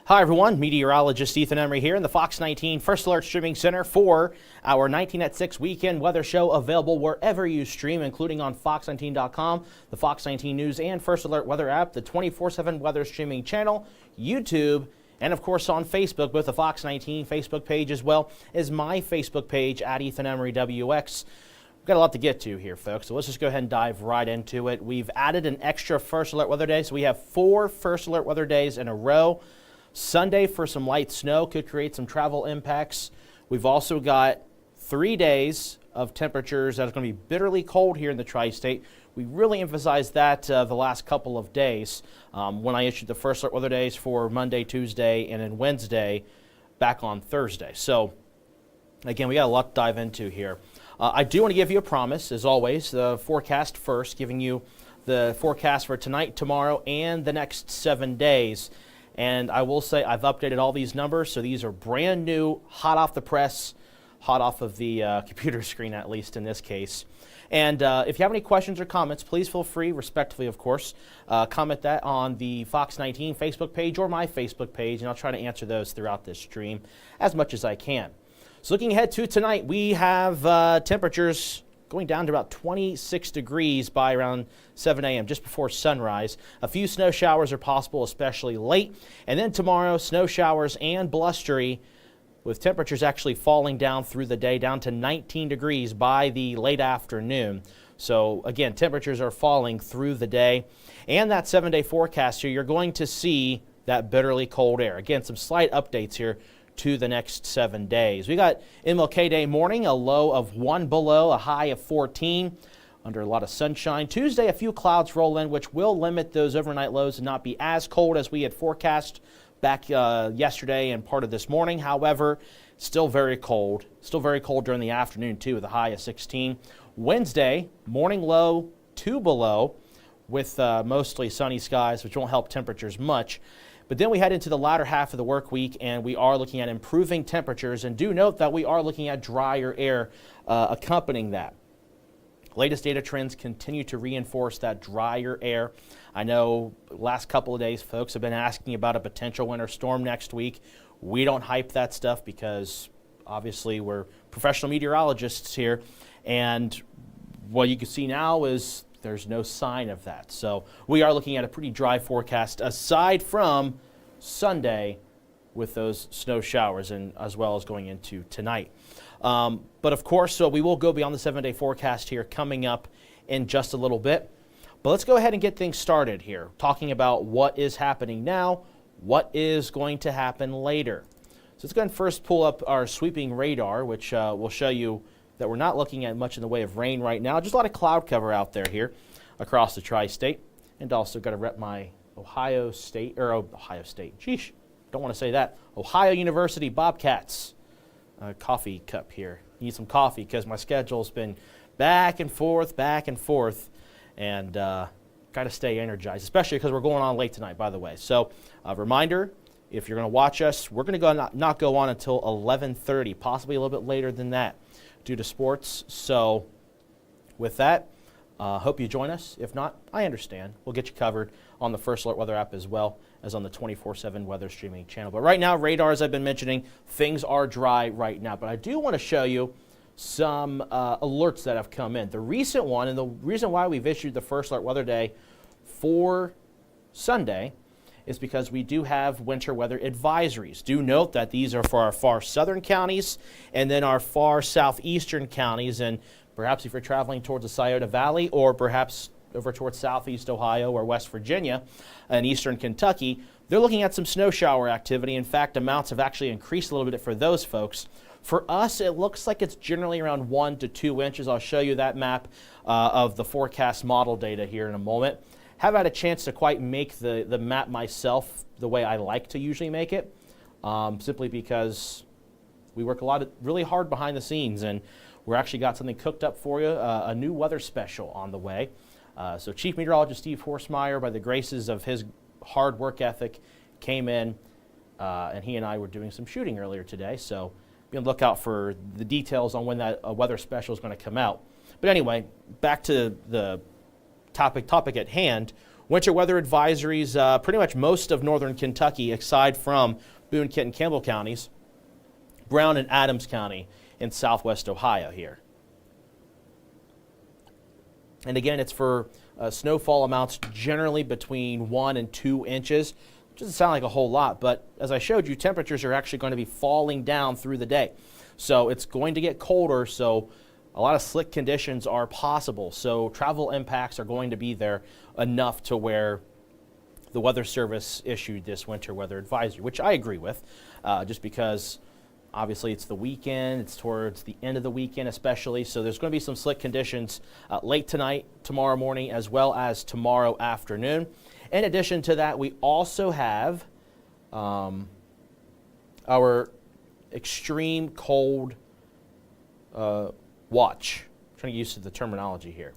Hi everyone, Meteorologist Emery here in the Fox 19 First Alert Streaming Center for our 19atSIX weekend weather show, available wherever you stream, including on fox19.com, the Fox 19 News and First Alert Weather app, the 24/7 weather streaming channel, YouTube, and of course on Facebook with the Fox 19 Facebook page, as well as my Facebook page at EmeryWX. We've got a lot to get to here, folks, so let's just go ahead and dive right into it. We've added an extra First Alert Weather Day, so we have 4 First Alert Weather Days in a row. Sunday for some light snow could create some travel impacts. We've also got 3 days of temperatures that are going to be bitterly cold here in the tri-state. We really emphasized that the last couple of days when I issued the First Alert Weather Days for Monday, Tuesday, and then Wednesday back on Thursday. So again, we got a lot to dive into here. I do want to give you a promise, as always, the forecast first, giving you the forecast for tonight, tomorrow, and the next 7 days. And I will say I've updated all these numbers, so these are brand new, hot off the press, hot off of the computer screen, at least in this case. And if you have any questions or comments, please feel free, respectfully of course, comment that on the Fox 19 Facebook page or my Facebook page, and I'll try to answer those throughout this stream as much as I can. So looking ahead to tonight, we have temperatures going down to about 26 degrees by around 7 a.m., just before sunrise. A few snow showers are possible, especially late. And then tomorrow, snow showers and blustery, with temperatures actually falling down through the day, down to 19 degrees by the late afternoon. So again, temperatures are falling through the day. And that 7-day forecast here, you're going to see that bitterly cold air. Again, some slight updates here to the next 7 days. We got MLK Day morning, a low of 1 below, a high of 14, under a lot of sunshine. Tuesday, a few clouds roll in, which will limit those overnight lows and not be as cold as we had forecast back yesterday and part of this morning. However, still very cold during the afternoon too, with a high of 16. Wednesday, morning low 2 below, with mostly sunny skies, which won't help temperatures much. But then we head into the latter half of the work week, and we are looking at improving temperatures. And do note that we are looking at drier air accompanying that. Latest data trends continue to reinforce that drier air. I know last couple of days, folks have been asking about a potential winter storm next week. We don't hype that stuff because obviously we're professional meteorologists here. And what you can see now is there's no sign of that. So we are looking at a pretty dry forecast, aside from Sunday with those snow showers, and as well as going into tonight. But of course, so we will go beyond the 7-day forecast here coming up in just a little bit. But let's go ahead and get things started here, talking about what is happening now, what is going to happen later. So let's go ahead and first pull up our sweeping radar, which will show you that we're not looking at much in the way of rain right now. Just a lot of cloud cover out there here across the tri-state. And also got to rep my Ohio State, geesh, don't want to say that. Ohio University Bobcats coffee cup here. Need some coffee because my schedule's been back and forth, and got to stay energized, especially because we're going on late tonight, by the way. So a reminder, if you're going to watch us, we're going to not go on until 11:30, possibly a little bit later than that, due to sports. So with that, hope you join us. If not, I understand. We'll get you covered on the First Alert Weather app as well as on the 24/7 weather streaming channel. But right now, radar, as I've been mentioning, things are dry right now. But I do want to show you some alerts that have come in. The recent one, and the reason why we've issued the First Alert Weather Day for Sunday, is because we do have winter weather advisories. Do note that these are for our far southern counties and then our far southeastern counties, and perhaps if you're traveling towards the Scioto Valley or perhaps over towards southeast Ohio or West Virginia and eastern Kentucky, they're looking at some snow shower activity. In fact, amounts have actually increased a little bit for those folks. For us, it looks like it's generally around 1 to 2 inches. I'll show you that map of the forecast model data here in a moment. Haven't had a chance to quite make the map myself the way I like to usually make it, simply because we work really hard behind the scenes, and we're actually got something cooked up for you, a new weather special on the way. So Chief Meteorologist Steve Horsemeyer, by the graces of his hard work ethic, came in, and he and I were doing some shooting earlier today. So be on the lookout for the details on when that weather special is going to come out. But anyway, back to the topic at hand. Winter weather advisories, pretty much most of northern Kentucky, aside from Boone, Kent, and Campbell counties, Brown and Adams County in southwest Ohio here. And again, it's for snowfall amounts generally between 1 and 2 inches. Which doesn't sound like a whole lot, but as I showed you, temperatures are actually going to be falling down through the day. So it's going to get colder, so a lot of slick conditions are possible. So travel impacts are going to be there enough to where the Weather Service issued this winter weather advisory, which I agree with, just because obviously it's the weekend, it's towards the end of the weekend especially, so there's going to be some slick conditions late tonight, tomorrow morning, as well as tomorrow afternoon. In addition to that, we also have our extreme cold watch. I'm trying to get used to the terminology here.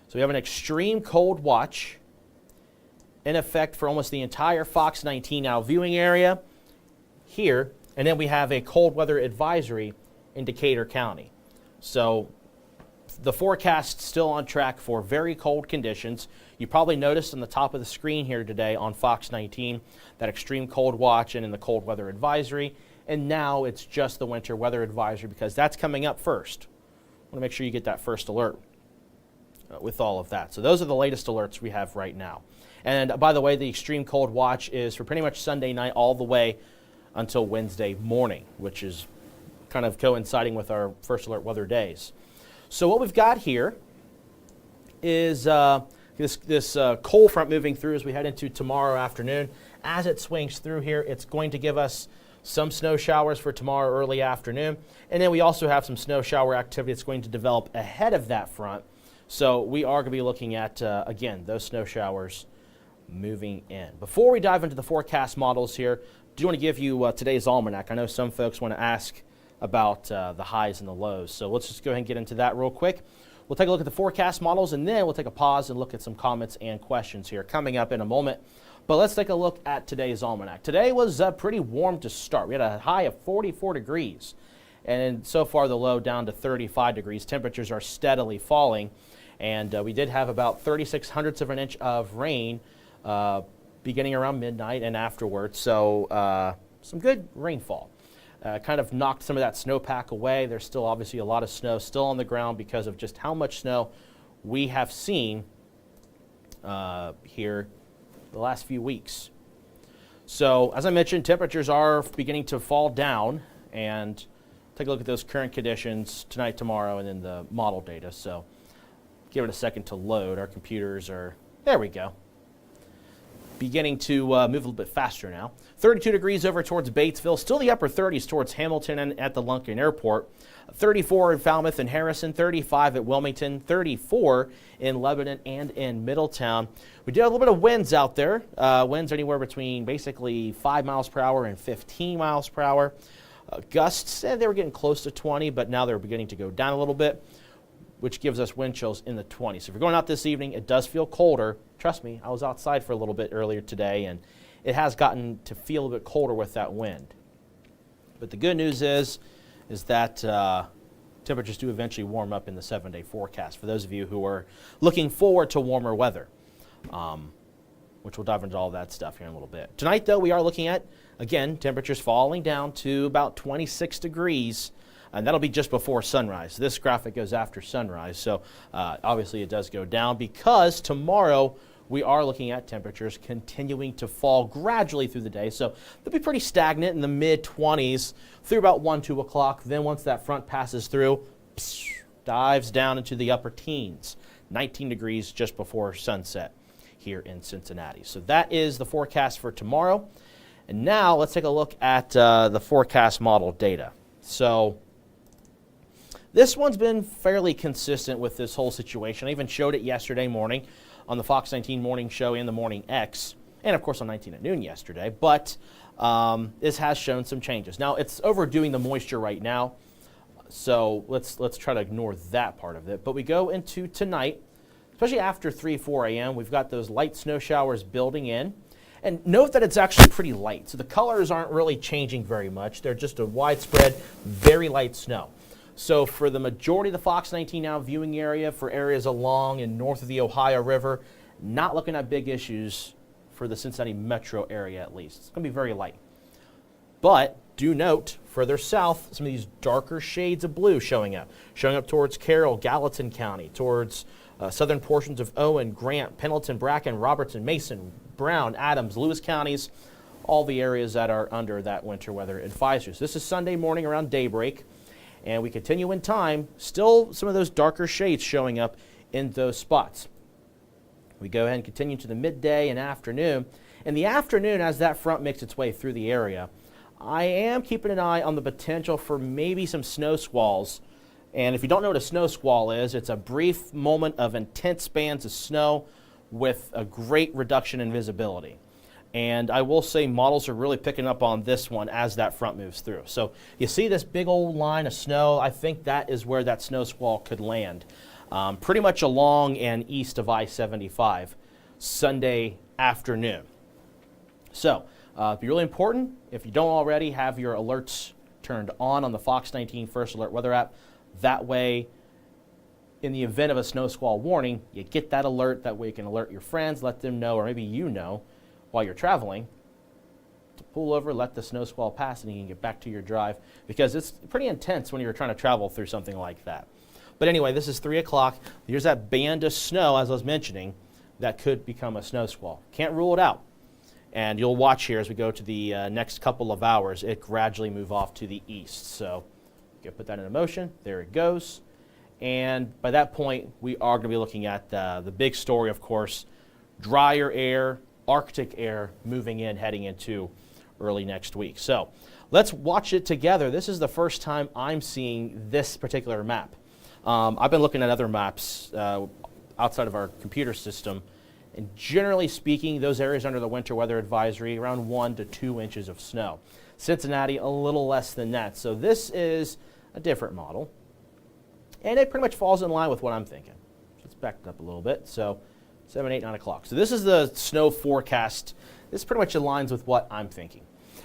So we have an extreme cold watch in effect for almost the entire Fox 19 now viewing area here, and then we have a cold weather advisory in Decatur County. So the forecast still on track for very cold conditions. You probably noticed on the top of the screen here today on Fox 19 that extreme cold watch and in the cold weather advisory. And now it's just the winter weather advisory because that's coming up first. I want to make sure you get that first alert with all of that. So those are the latest alerts we have right now. And by the way, the extreme cold watch is for pretty much Sunday night all the way until Wednesday morning, which is kind of coinciding with our first alert weather days. So what we've got here is this cold front moving through as we head into tomorrow afternoon. As it swings through here, it's going to give us some snow showers for tomorrow early afternoon. And then we also have some snow shower activity that's going to develop ahead of that front. So we are going to be looking at, again, those snow showers moving in. Before we dive into the forecast models here, I do want to give you today's almanac. I know some folks want to ask about the highs and the lows. So let's just go ahead and get into that real quick. We'll take a look at the forecast models, and then we'll take a pause and look at some comments and questions here coming up in a moment. But let's take a look at today's almanac. Today was pretty warm to start. We had a high of 44 degrees, and so far the low down to 35 degrees. Temperatures are steadily falling, and we did have about 36 hundredths of an inch of rain beginning around midnight and afterwards. So some good rainfall. Kind of knocked some of that snowpack away. There's still obviously a lot of snow still on the ground because of just how much snow we have seen here the last few weeks. So as I mentioned, temperatures are beginning to fall down, and take a look at those current conditions tonight, tomorrow, and then the model data. So give it a second to load. Our computers are, there we go, beginning to move a little bit faster now. 32 degrees over towards Batesville, still the upper 30s towards Hamilton and at the Lunken Airport. 34 in Falmouth and Harrison, 35 at Wilmington, 34 in Lebanon and in Middletown. We do have a little bit of winds out there. Winds anywhere between basically 5 miles per hour and 15 miles per hour. Gusts, they were getting close to 20, but now they're beginning to go down a little bit, which gives us wind chills in the 20s. So if you're going out this evening, it does feel colder. Trust me, I was outside for a little bit earlier today, and it has gotten to feel a bit colder with that wind. But the good news is that temperatures do eventually warm up in the 7-day forecast for those of you who are looking forward to warmer weather, which we'll dive into all that stuff here in a little bit. Tonight, though, we are looking at, again, temperatures falling down to about 26 degrees. And that'll be just before sunrise. This graphic goes after sunrise, so obviously it does go down because tomorrow we are looking at temperatures continuing to fall gradually through the day. So they'll be pretty stagnant in the mid-20s through about 1, 2 o'clock. Then once that front passes through, dives down into the upper teens, 19 degrees just before sunset here in Cincinnati. So that is the forecast for tomorrow. And now let's take a look at the forecast model data. So this one's been fairly consistent with this whole situation. I even showed it yesterday morning on the Fox 19 morning show and the Morning X, and of course on 19 at noon yesterday, but this has shown some changes. Now, it's overdoing the moisture right now, so let's try to ignore that part of it. But we go into tonight, especially after 3, 4 a.m., we've got those light snow showers building in. And note that it's actually pretty light, so the colors aren't really changing very much. They're just a widespread, very light snow. So for the majority of the Fox 19 now viewing area, for areas along and north of the Ohio River, not looking at big issues for the Cincinnati metro area at least. It's going to be very light. But do note, further south, some of these darker shades of blue showing up towards Carroll, Gallatin County, towards southern portions of Owen, Grant, Pendleton, Bracken, Robertson, Mason, Brown, Adams, Lewis counties, all the areas that are under that winter weather advisory. So this is Sunday morning around daybreak, and we continue in time. Still some of those darker shades showing up in those spots. We go ahead and continue to the midday and afternoon. In the afternoon, as that front makes its way through the area, I am keeping an eye on the potential for maybe some snow squalls. And if you don't know what a snow squall is, it's a brief moment of intense spans of snow with a great reduction in visibility. And I will say models are really picking up on this one as that front moves through. So you see this big old line of snow. I think that is where that snow squall could land. Pretty much along and east of I-75 Sunday afternoon. So it'd be really important, if you don't already have your alerts turned on the Fox 19 First Alert Weather app. That way, in the event of a snow squall warning, you get that alert. That way you can alert your friends, let them know, or maybe you know while you're traveling, to pull over, let the snow squall pass, and you can get back to your drive, because it's pretty intense when you're trying to travel through something like that. But anyway, this is 3 o'clock. Here's that band of snow, as I was mentioning, that could become a snow squall. Can't rule it out. And you'll watch here as we go to the next couple of hours, it gradually move off to the east. So you can put that into motion. There it goes. And by that point, we are going to be looking at the big story, of course, drier air, Arctic air moving in, heading into early next week. So let's watch it together. This is the first time I'm seeing this particular map. I've been looking at other maps outside of our computer system, and generally speaking, those areas under the winter weather advisory, around 1 to 2 inches of snow. Cincinnati, a little less than that. So this is a different model, and it pretty much falls in line with what I'm thinking. Let's back it up a little bit. So 7, 8, 9 o'clock. So this is the snow forecast. This pretty much aligns with what I'm thinking.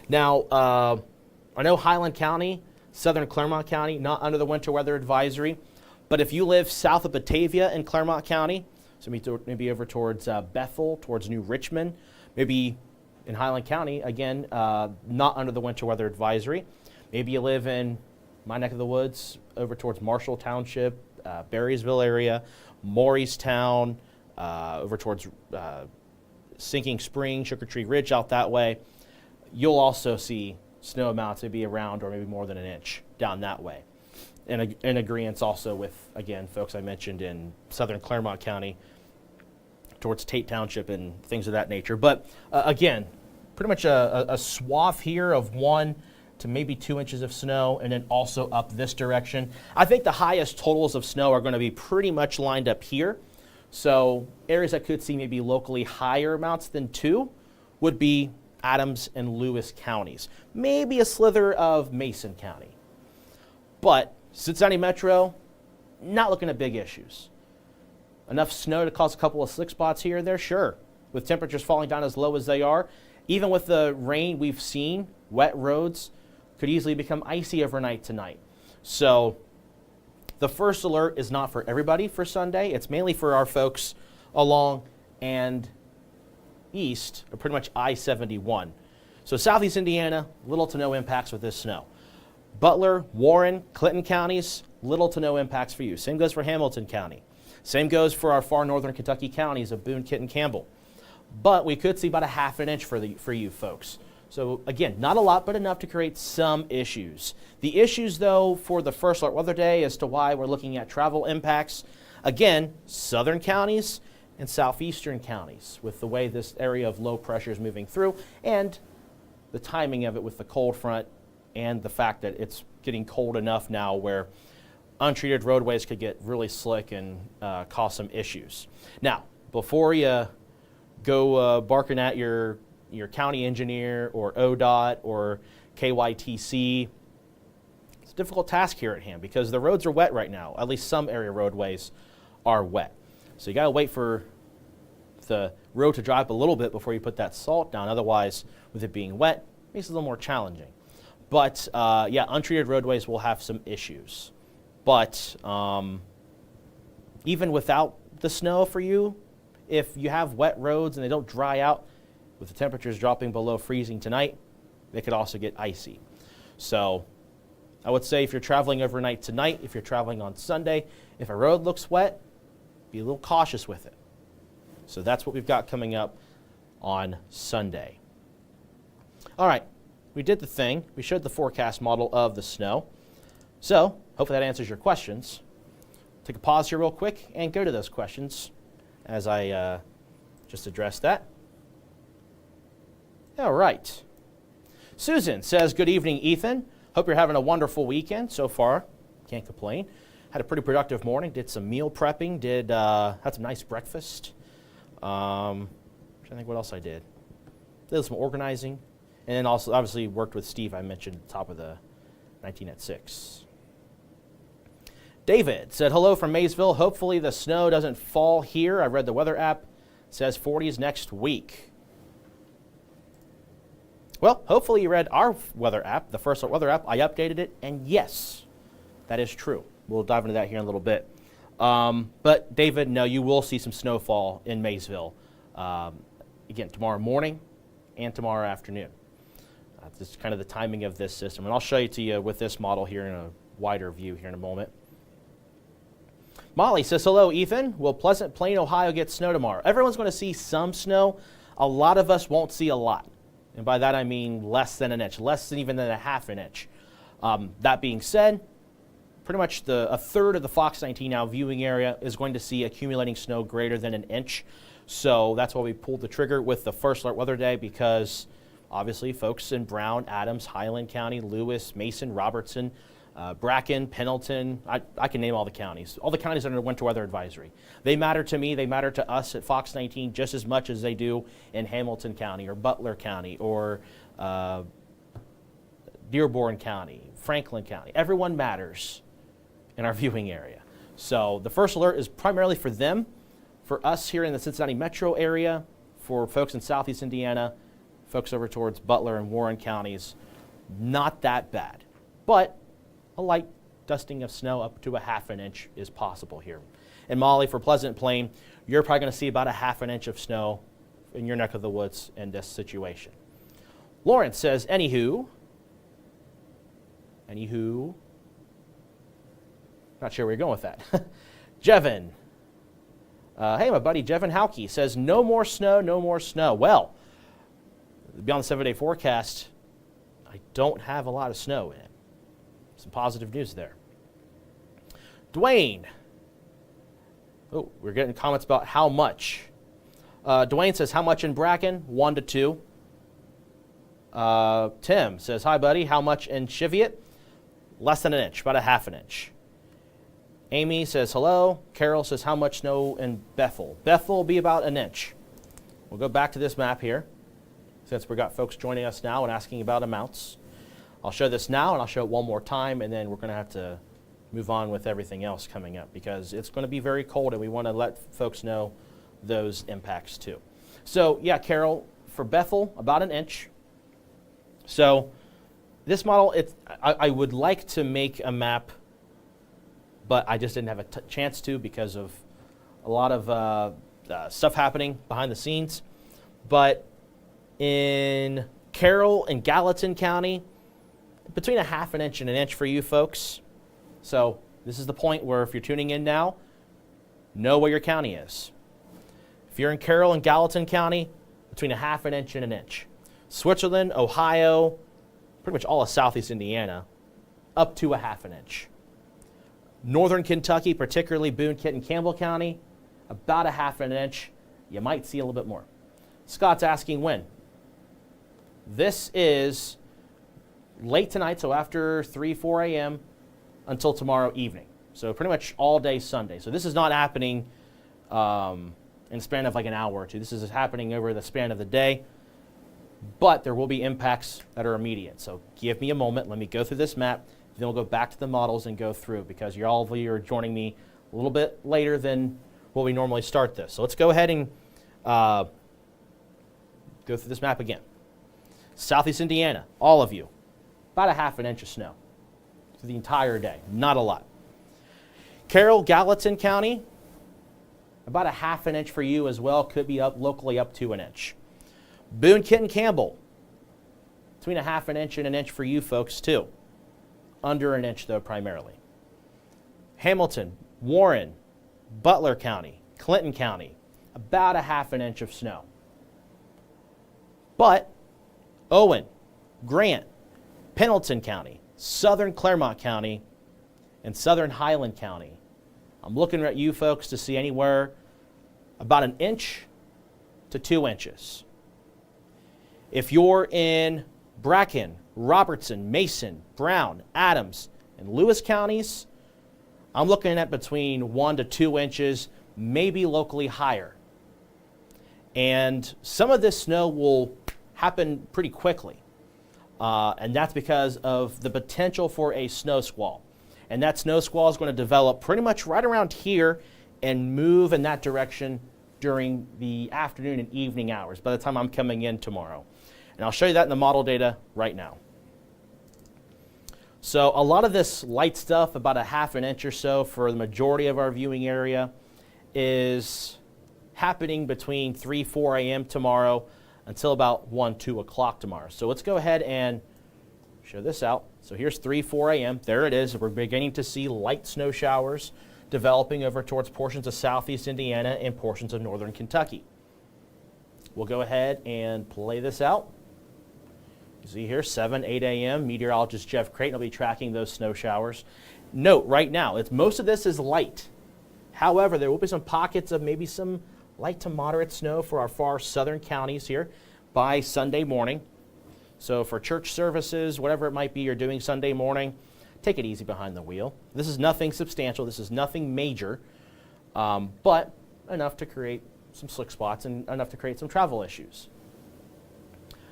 Now, I know Highland County, southern Clermont County, not under the winter weather advisory. But if you live south of Batavia in Clermont County, so maybe over towards Bethel, towards New Richmond, maybe in Highland County, again, not under the winter weather advisory. Maybe you live in my neck of the woods, over towards Marshall Township, Berrysville area, Morristown, over towards Sinking Spring, Sugar Tree Ridge out that way. You'll also see snow amounts maybe around or maybe more than an inch down that way. In agreement also with, again, folks I mentioned in southern Clermont County, towards Tate Township and things of that nature. But again, pretty much a swath here of 1 to maybe 2 inches of snow, and then also up this direction. I think the highest totals of snow are going to be pretty much lined up here. So areas that could see maybe locally higher amounts than 2 would be Adams and Lewis counties. Maybe a slither of Mason County. But Cincinnati Metro, not looking at big issues. Enough snow to cause a couple of slick spots here and there, sure. With temperatures falling down as low as they are, even with the rain we've seen, wet roads could easily become icy overnight tonight. So the first alert is not for everybody for Sunday. It's mainly for our folks along and east of pretty much I-71. So southeast Indiana, little to no impacts with this snow. Butler, Warren, Clinton counties, little to no impacts for you. Same goes for Hamilton County. Same goes for our far northern Kentucky counties of Boone, Kit, and Campbell. But we could see about a ½ an inch for you folks. So again, not a lot, but enough to create some issues. The issues, though, for the first alert weather day as to why we're looking at travel impacts, again, southern counties and southeastern counties with the way this area of low pressure is moving through and the timing of it with the cold front and the fact that it's getting cold enough now where untreated roadways could get really slick and cause some issues. Now, before you go barking at your county engineer or ODOT or KYTC, it's a difficult task here at hand because the roads are wet right now. At least some area roadways are wet. So you got to wait for the road to dry up a little bit before you put that salt down. Otherwise, with it being wet, it makes it a little more challenging. But yeah, untreated roadways will have some issues. But even without the snow for you, if you have wet roads and they don't dry out, with the temperatures dropping below freezing tonight, they could also get icy. So I would say if you're traveling overnight tonight, if you're traveling on Sunday, if a road looks wet, be a little cautious with it. So that's what we've got coming up on Sunday. All right, we did the thing. We showed the forecast model of the snow. So hopefully that answers your questions. Take a pause here real quick and go to those questions as I just addressed that. All right. Susan says, good evening, Ethan. Hope you're having a wonderful weekend so far. Can't complain. Had a pretty productive morning. Did some meal prepping. Had some nice breakfast. I think what else I did. Did some organizing. And then also obviously worked with Steve, I mentioned at the top of the 19atSIX. David said, hello from Maysville. Hopefully the snow doesn't fall here. I read the weather app. It says 40s next week. Well, hopefully you read our weather app, the First Alert weather app. I updated it, and yes, that is true. We'll dive into that here in a little bit. But David, no, you will see some snowfall in Maysville. Again, tomorrow morning and tomorrow afternoon. This is kind of the timing of this system. And I'll show you to you with this model here in a wider view here in a moment. Molly says, hello, Ethan. Will Pleasant Plain, Ohio get snow tomorrow? Everyone's going to see some snow. A lot of us won't see a lot. And by that I mean less than an inch, less than even a half an inch. That being said, pretty much a third of the Fox 19 now viewing area is going to see accumulating snow greater than an inch. So that's why we pulled the trigger with the First Alert Weather Day, because obviously folks in Brown, Adams, Highland County, Lewis, Mason, Robertson, Bracken, Pendleton, I can name all the counties. All the counties under winter weather advisory. They matter to me, they matter to us at Fox 19 just as much as they do in Hamilton County or Butler County or Dearborn County, Franklin County. Everyone matters in our viewing area. So the first alert is primarily for them, for us here in the Cincinnati metro area, for folks in southeast Indiana, folks over towards Butler and Warren counties. Not that bad, but a light dusting of snow up to a half an inch is possible here. And Molly, for Pleasant Plain, you're probably going to see about a half an inch of snow in your neck of the woods in this situation. Lawrence says, anywho, not sure where you're going with that. Jevin, hey, my buddy Jevin Hauke says, no more snow, no more snow. Well, beyond the 7-day forecast, I don't have a lot of snow in it. Some positive news there. Dwayne. Oh, we're getting comments about how much. Dwayne says, how much in Bracken? 1 to 2. Tim says, hi, buddy. How much in Cheviot? Less than an inch, about a half an inch. Amy says, hello. Carol says, how much snow in Bethel? Bethel will be about an inch. We'll go back to this map here, since we've got folks joining us now and asking about amounts. I'll show this now, and I'll show it one more time, and then we're going to have to move on with everything else coming up, because it's going to be very cold, and we want to let folks know those impacts too. So, yeah, Carol, for Bethel, about an inch. So this model, I would like to make a map, but I just didn't have a chance to because of a lot of stuff happening behind the scenes. But in Carroll and Gallatin County, between a half an inch and an inch for you folks. So this is the point where if you're tuning in now, know where your county is. If you're in Carroll and Gallatin County, between a half an inch and an inch. Switzerland, Ohio, pretty much all of southeast Indiana, up to a half an inch. Northern Kentucky, particularly Boone, Kent, and Campbell County, about a half an inch. You might see a little bit more. Scott's asking when. This is late tonight, so after 3, 4 a.m. until tomorrow evening. So pretty much all day Sunday. So this is not happening in the span of like an hour or two. This is happening over the span of the day. But there will be impacts that are immediate. So give me a moment. Let me go through this map. Then we'll go back to the models and go through, because all of you are joining me a little bit later than what we normally start this. So let's go ahead and go through this map again. Southeast Indiana, all of you. About a half an inch of snow for the entire day. Not a lot. Carroll, Gallatin County, about a ½ inch for you as well. Could be up locally up to an inch. Boone, Kenton, Campbell, between a ½ inch and an inch for you folks too. Under an inch though primarily. Hamilton, Warren, Butler County, Clinton County, about a ½ inch of snow. But Owen, Grant, Pendleton County, Southern Clermont County, and Southern Highland County, I'm looking at you folks to see anywhere about an inch to 2 inches. If you're in Bracken, Robertson, Mason, Brown, Adams, and Lewis counties, I'm looking at between 1 to 2 inches, maybe locally higher. And some of this snow will happen pretty quickly. And that's because of the potential for a snow squall. And that snow squall is going to develop pretty much right around here and move in that direction during the afternoon and evening hours by the time I'm coming in tomorrow. And I'll show you that in the model data right now. So a lot of this light stuff, about a ½ inch or so for the majority of our viewing area, is happening between 3, 4 a.m. tomorrow until about 1, 2 o'clock tomorrow. So let's go ahead and show this out. So here's 3, 4 a.m. There it is. We're beginning to see light snow showers developing over towards portions of southeast Indiana and portions of northern Kentucky. We'll go ahead and play this out. You see here, 7, 8 a.m. Meteorologist Jeff Creighton will be tracking those snow showers. Note right now, most of this is light. However, there will be some pockets of maybe some light to moderate snow for our far southern counties here by Sunday morning. So for church services, whatever it might be you're doing Sunday morning, take it easy behind the wheel. This is nothing substantial. This is nothing major, but enough to create some slick spots and enough to create some travel issues,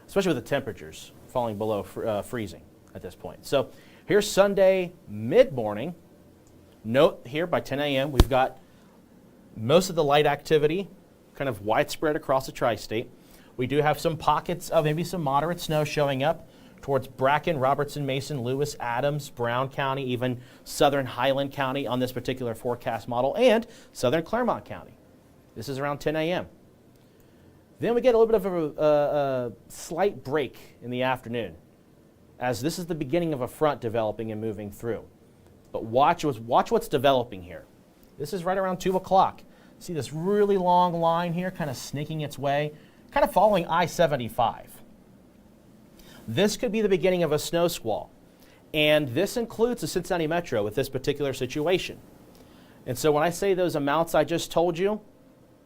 especially with the temperatures falling below freezing at this point. So here's Sunday mid-morning. Note here by 10 a.m. we've got most of the light activity kind of widespread across the tri-state. We do have some pockets of maybe some moderate snow showing up towards Bracken, Robertson, Mason, Lewis, Adams, Brown County, even Southern Highland County on this particular forecast model, and Southern Clermont County. This is around 10 a.m. Then we get a little bit of a slight break in the afternoon, as this is the beginning of a front developing and moving through. But watch what's developing here. This is right around 2 o'clock. See this really long line here kind of snaking its way, kind of following I-75. This could be the beginning of a snow squall. And this includes the Cincinnati Metro with this particular situation. And so when I say those amounts I just told you,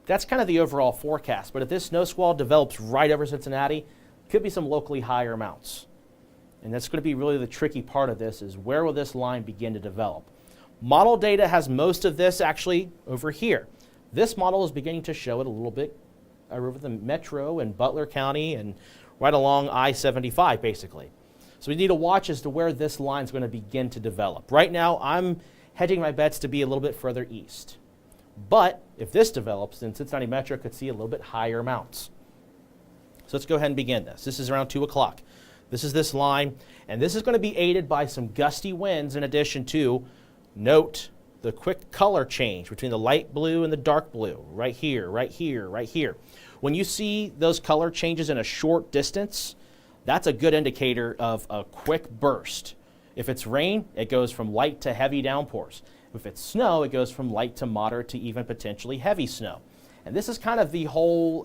that's kind of the overall forecast. But if this snow squall develops right over Cincinnati, could be some locally higher amounts. And that's going to be really the tricky part of this, is where will this line begin to develop? Model data has most of this actually over here. This model is beginning to show it a little bit over the Metro and Butler County and right along I-75 basically. So we need to watch as to where this line is going to begin to develop. Right now I'm hedging my bets to be a little bit further east. But if this develops, then Cincinnati Metro could see a little bit higher amounts. So let's go ahead and begin this. This is around 2 o'clock. This is this line, and this is going to be aided by some gusty winds in addition to, note the quick color change between the light blue and the dark blue, right here, right here, right here. When you see those color changes in a short distance, that's a good indicator of a quick burst. If it's rain, it goes from light to heavy downpours. If it's snow, it goes from light to moderate to even potentially heavy snow. And this is kind of the whole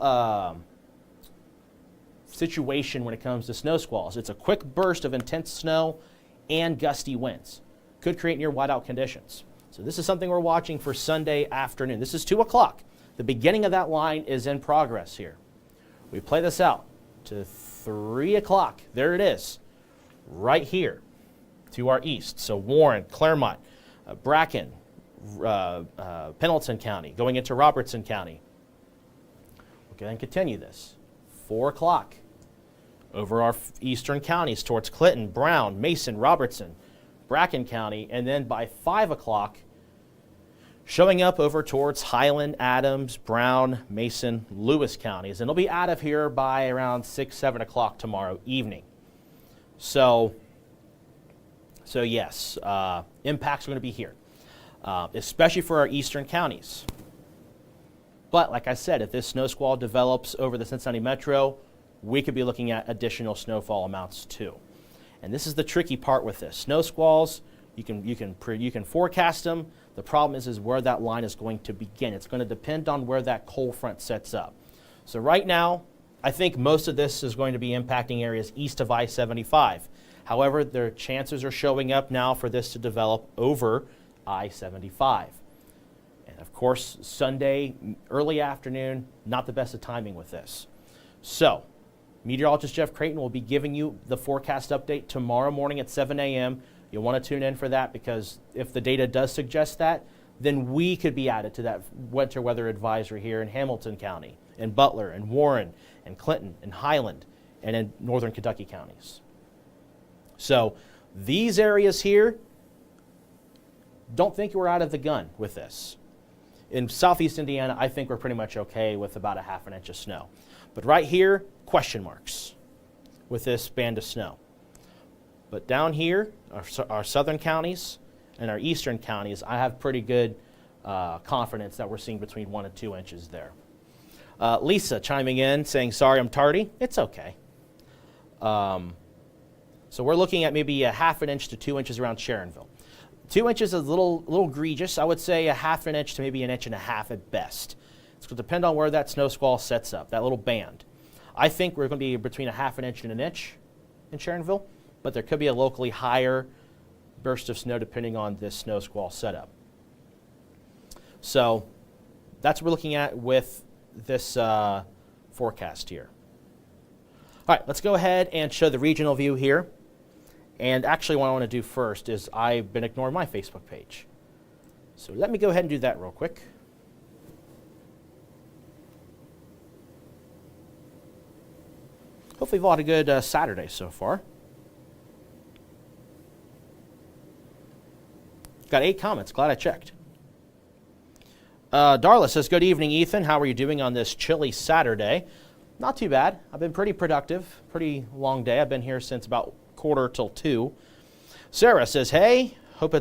situation when it comes to snow squalls. It's a quick burst of intense snow and gusty winds. Could create near whiteout conditions. So this is something we're watching for Sunday afternoon. This is 2 o'clock. The beginning of that line is in progress here. We play this out to 3 o'clock. There it is, right here to our east. So Warren, Clermont, Bracken, Pendleton County, going into Robertson County. We'll go ahead and continue this. 4 o'clock over our eastern counties towards Clinton, Brown, Mason, Robertson, Bracken County, and then by 5 o'clock, showing up over towards Highland, Adams, Brown, Mason, Lewis counties. And it'll be out of here by around 6, 7 o'clock tomorrow evening. So yes, impacts are going to be here, especially for our eastern counties. But like I said, if this snow squall develops over the Cincinnati metro, we could be looking at additional snowfall amounts too. And this is the tricky part with this. Snow squalls, you can forecast them. The problem is where that line is going to begin. It's going to depend on where that cold front sets up. So right now, I think most of this is going to be impacting areas east of I-75. However, their chances are showing up now for this to develop over I-75. And of course, Sunday, early afternoon, not the best of timing with this. So, meteorologist Jeff Creighton will be giving you the forecast update tomorrow morning at 7 a.m. You'll want to tune in for that, because if the data does suggest that, then we could be added to that winter weather advisory here in Hamilton County, in Butler, and Warren, and Clinton, and Highland, and in northern Kentucky counties. So these areas here, don't think we're out of the gun with this. In southeast Indiana, I think we're pretty much okay with about a ½ inch of snow. But right here, question marks with this band of snow. But down here, our southern counties and our eastern counties, I have pretty good confidence that we're seeing between 1 and 2 inches there. Lisa chiming in saying, sorry I'm tardy. It's okay. So we're looking at maybe a ½ inch to 2 inches around Sharonville. 2 inches is a little egregious. I would say a ½ inch to maybe 1.5 inches at best. It's going to depend on where that snow squall sets up, that little band. I think we're going to be between a ½ inch and 1 inch in Sharonville, but there could be a locally higher burst of snow depending on this snow squall setup. So that's what we're looking at with this forecast here. All right, let's go ahead and show the regional view here. And actually what I want to do first is I've been ignoring my Facebook page. So let me go ahead and do that real quick. Hopefully you've all had a good Saturday so far. Got 8 comments. Glad I checked. Darla says, good evening, Ethan. How are you doing on this chilly Saturday? Not too bad. I've been pretty productive. Pretty long day. I've been here since about 1:45 Sarah says, hey, hope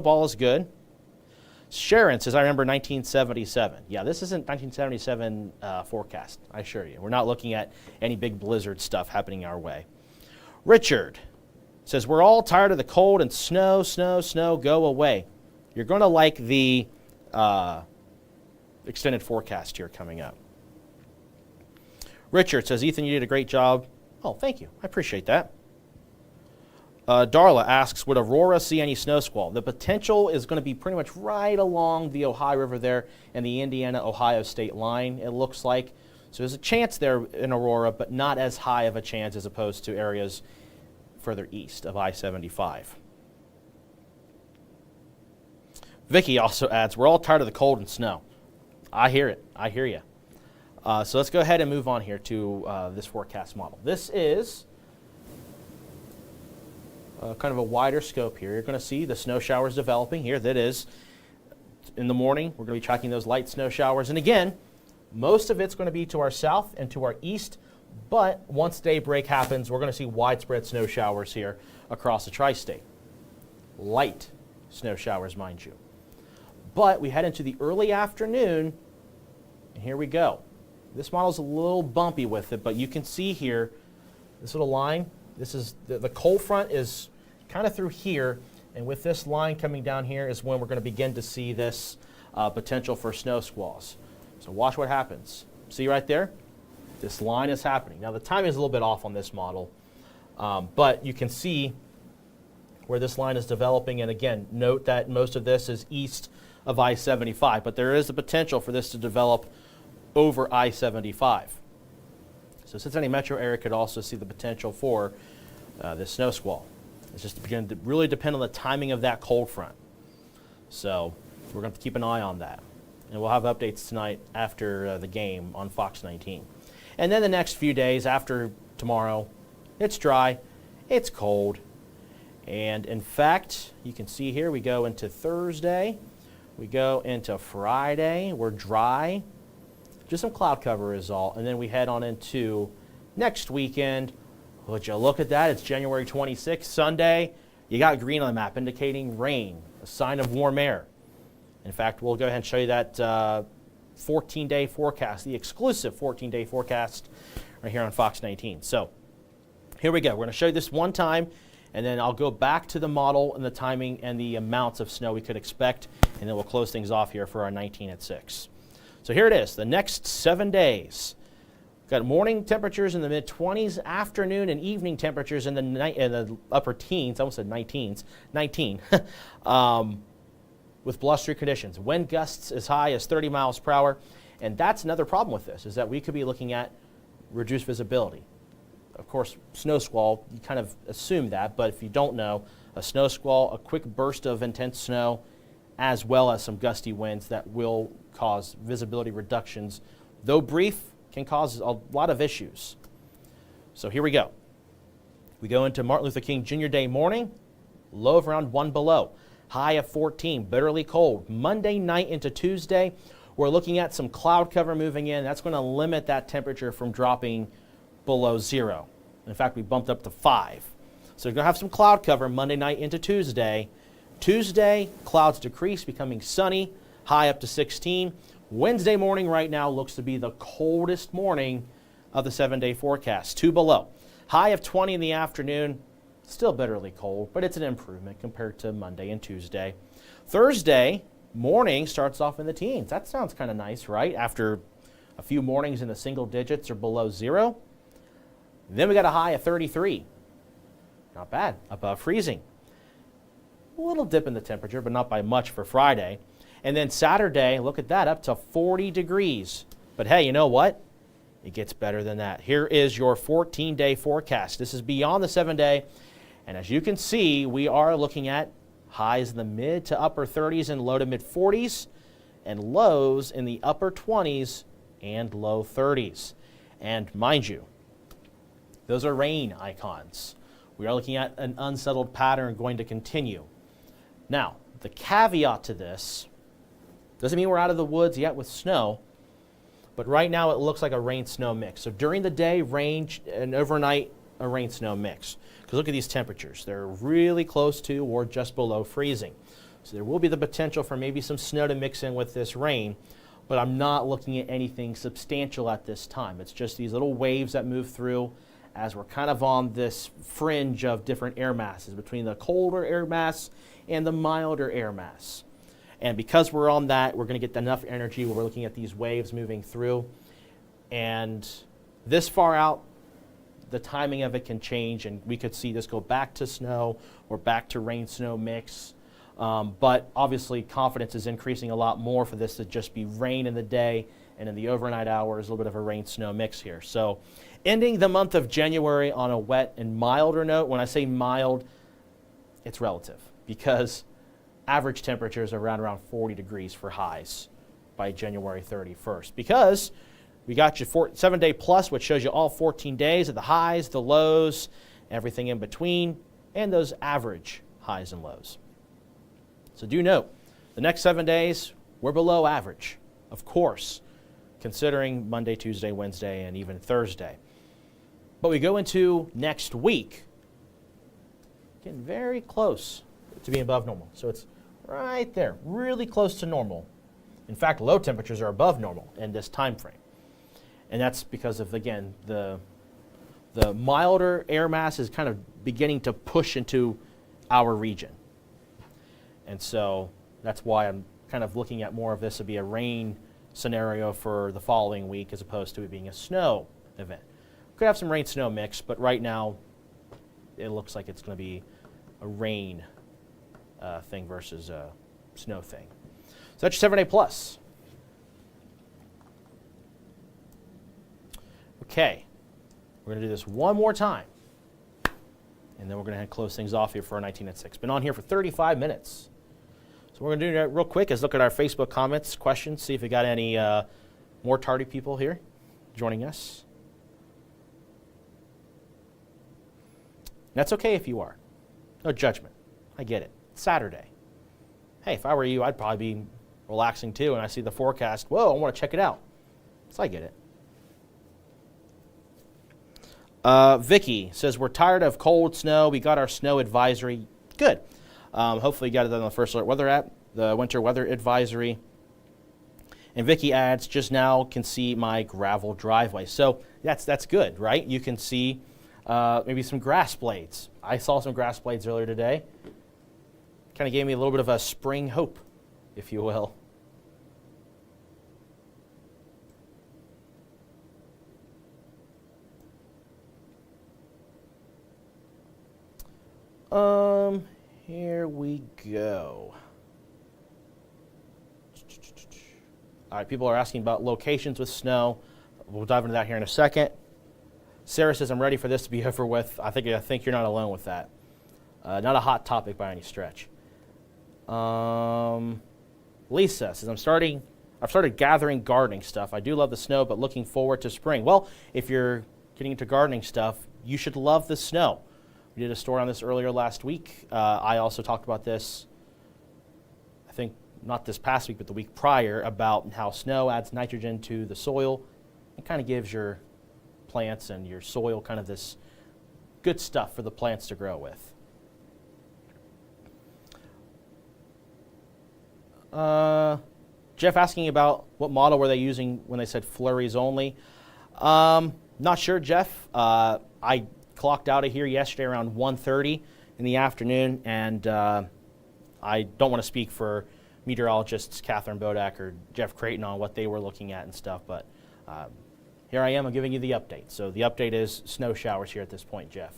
all is good. Sharon says, I remember 1977. Yeah, this isn't 1977 forecast, I assure you. We're not looking at any big blizzard stuff happening our way. Richard says, we're all tired of the cold and snow, go away. You're going to like the extended forecast here coming up. Richard says, Ethan, you did a great job. Oh, thank you. I appreciate that. Darla asks, would Aurora see any snow squall? The potential is going to be pretty much right along the Ohio River there and the Indiana-Ohio state line, it looks like. So there's a chance there in Aurora, but not as high of a chance as opposed to areas further east of I-75. Vicky also adds, we're all tired of the cold and snow. I hear it. I hear you. So let's go ahead and move on here to this forecast model. This is kind of a wider scope here. You're going to see the snow showers developing here. That is, in the morning, we're going to be tracking those light snow showers. And again, most of it's going to be to our south and to our east. But once daybreak happens, we're going to see widespread snow showers here across the tri-state. Light snow showers, mind you. But we head into the early afternoon, and here we go. This model's a little bumpy with it, but you can see here, this little line, this is the cold front is kind of through here, and with this line coming down here is when we're going to begin to see this potential for snow squalls. So watch what happens. See right there? This line is happening. Now the timing is a little bit off on this model, but you can see where this line is developing, and again, note that most of this is east of I-75, but there is the potential for this to develop over I-75. So Cincinnati metro area could also see the potential for this snow squall. It's just going to really depend on the timing of that cold front. So we're going to keep an eye on that. And we'll have updates tonight after the game on Fox 19. And then the next few days after tomorrow, it's dry, it's cold. And in fact, you can see here we go into Thursday, we go into Friday, we're dry. Just some cloud cover is all, and then we head on into next weekend. Would you look at that? It's January 26th, Sunday. You got green on the map indicating rain, a sign of warm air. In fact, we'll go ahead and show you that 14-day forecast, the exclusive 14-day forecast right here on Fox 19. So here we go. We're going to show you this one time, and then I'll go back to the model and the timing and the amounts of snow we could expect, and then we'll close things off here for our 19 at 6. So here it is, the next 7 days. Got morning temperatures in the mid-20s, afternoon and evening temperatures in the upper teens. I almost said 19s, 19. With blustery conditions. Wind gusts as high as 30 miles per hour. And that's another problem with this, is that we could be looking at reduced visibility. Of course, snow squall, you kind of assume that, but if you don't know, a snow squall, a quick burst of intense snow, as well as some gusty winds that will cause visibility reductions, though brief, can cause a lot of issues. So here we go. We go into Martin Luther King Jr. Day morning, low of around 1 below. High of 14, bitterly cold. Monday night into Tuesday, we're looking at some cloud cover moving in. That's going to limit that temperature from dropping below 0. In fact, we bumped up to 5. So we're going to have some cloud cover Monday night into Tuesday. Tuesday, clouds decrease, becoming sunny, high up to 16. Wednesday morning right now looks to be the coldest morning of the 7-day forecast, 2 below. High of 20 in the afternoon. Still bitterly cold, but it's an improvement compared to Monday and Tuesday. Thursday morning starts off in the teens. That sounds kind of nice, right? After a few mornings in the single digits or below 0. Then we got a high of 33. Not bad, above freezing. A little dip in the temperature, but not by much for Friday. And then Saturday, look at that, up to 40 degrees. But hey, you know what? It gets better than that. Here is your 14-day forecast. This is beyond the 7-day. And as you can see, we are looking at highs in the mid to upper 30s and low to mid 40s, and lows in the upper 20s and low 30s. And mind you, those are rain icons. We are looking at an unsettled pattern going to continue. Now, the caveat to this doesn't mean we're out of the woods yet with snow, but right now it looks like a rain-snow mix. So during the day, rain, and overnight, a rain-snow mix. Because look at these temperatures. They're really close to or just below freezing. So there will be the potential for maybe some snow to mix in with this rain, but I'm not looking at anything substantial at this time. It's just these little waves that move through as we're kind of on this fringe of different air masses between the colder air mass and the milder air mass. And because we're on that, we're going to get enough energy where we're looking at these waves moving through. And this far out, the timing of it can change, and we could see this go back to snow or back to rain-snow mix. But obviously, confidence is increasing a lot more for this to just be rain in the day, and in the overnight hours, a little bit of a rain-snow mix here. So ending the month of January on a wet and milder note. When I say mild, it's relative, because average temperatures are around 40 degrees for highs by January 31st. Because we got your 7-day plus, which shows you all 14 days of the highs, the lows, everything in between, and those average highs and lows. So do note, the next 7 days, we're below average, of course, considering Monday, Tuesday, Wednesday, and even Thursday. But we go into next week, getting very close to being above normal. So it's right there, really close to normal. In fact, low temperatures are above normal in this time frame. And that's because of, again, the milder air mass is kind of beginning to push into our region. And so that's why I'm kind of looking at more of this to be a rain scenario for the following week as opposed to it being a snow event. Could have some rain-snow mix, but right now it looks like it's going to be a rain thing versus a snow thing. So that's your 7-day plus. Okay, we're going to do this one more time, and then we're going to close things off here for our 19 at 6. Been on here for 35 minutes. So what we're going to do real quick is look at our Facebook comments, questions, see if we got any more tardy people here joining us. That's okay if you are. No judgment. I get it. It's Saturday. Hey, if I were you, I'd probably be relaxing too, and I see the forecast. Whoa, I want to check it out. So I get it. Vicky says, we're tired of cold snow. We got our snow advisory. Good. Hopefully you got it on the first alert weather app, the winter weather advisory. And Vicky adds, just now can see my gravel driveway. So that's good, right? You can see maybe some grass blades. I saw some grass blades earlier today. Kind of gave me a little bit of a spring hope, if you will. Here we go. All right, people are asking about locations with snow. We'll dive into that here in a second. Sarah says, I'm ready for this to be over with. I think you're not alone with that. Not a hot topic by any stretch. Lisa says, I've started gathering gardening stuff. I do love the snow, but looking forward to spring. Well, if you're getting into gardening stuff, you should love the snow. We did a story on this earlier last week. I also talked about this, I think, not this past week, but the week prior, about how snow adds nitrogen to the soil. It kind of gives your plants and your soil kind of this good stuff for the plants to grow with. Jeff asking about what model were they using when they said flurries only. Not sure, Jeff. I clocked out of here yesterday around 1:30 in the afternoon, and I don't want to speak for meteorologists Catherine Bodak or Jeff Creighton on what they were looking at and stuff, but here I am. I'm giving you the update. So the update is snow showers here at this point, Jeff.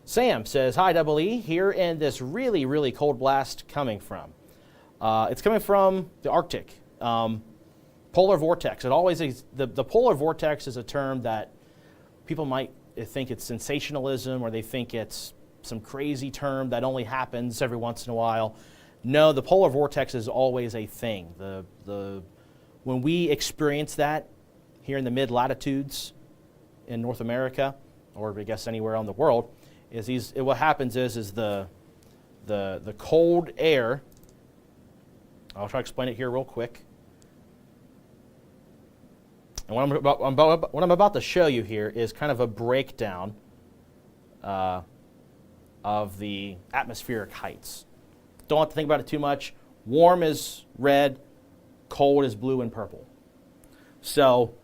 Sam says, hi, Double E. Here in this really, really cold blast coming from. It's coming from the Arctic. Polar vortex. It always is. The polar vortex is a term that people might think it's sensationalism, or they think it's some crazy term that only happens every once in a while. No, the polar vortex is always a thing. When we experience that here in the mid-latitudes in North America, or I guess anywhere in the world, what happens is the cold air. I'll try to explain it here real quick. And what I'm about to show you here is kind of a breakdown of the atmospheric heights. Don't have to think about it too much. Warm is red, cold is blue and purple. So